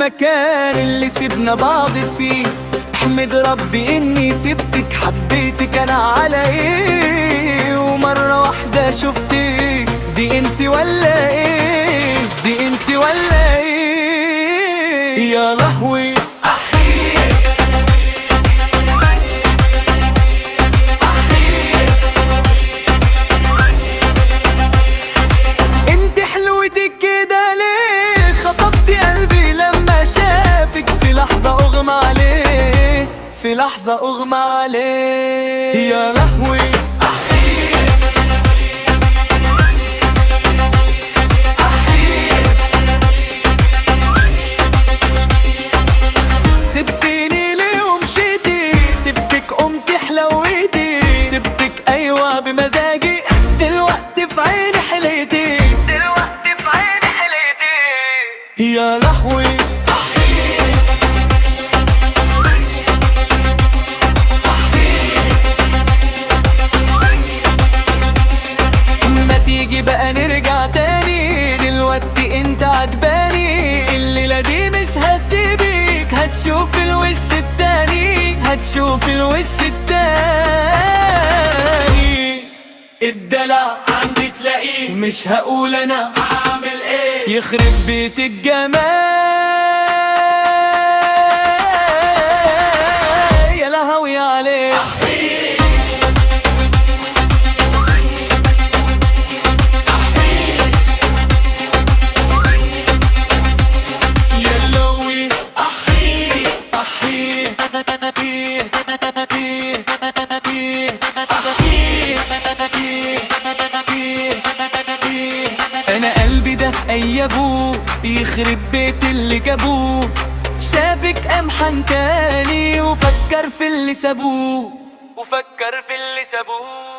المكان اللي سيبنا بعض فيه. احمد ربي اني سبتك، حبيتك انا على ايه، ومرة واحدة شفتك دي انت ولا ايه، دي انت ولا ايه. يا لهوي انت حلوتك كده ليه، خطفتي قلبي لما شافك، في لحظة اغمى عليه، في لحظة اغمى عليه. يا لهوي سبتيني ليه ومشيتي، سبتك قمتي حلويتي، سبتك ايوه بمزاجي، دلوقتي في عيني حليتي، دلوقتي في عيني حليتي. يا لهوي ما تيجي بقى نرجع تاني، دلوقتي انت عجباني، الليلة دي مش هسيبك، هتشوف الوش التاني، هتشوف الوش التاني. الدلع عندي تلاقيه، مش هقول انا هعمل ايه، يخرب بيت الجمال. يا لهوي عليه انا قلبي ده ايبوه، يخرب بيت اللي جابوه، شافك قام حنكاني، وفكر في اللي سابوه، وفكر في اللي سابوه.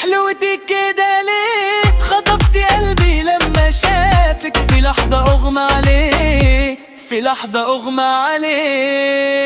حلوتك كده ليه، خطفتي قلبي لما شافك، في لحظة اغمى عليه، في لحظة اغمى عليه.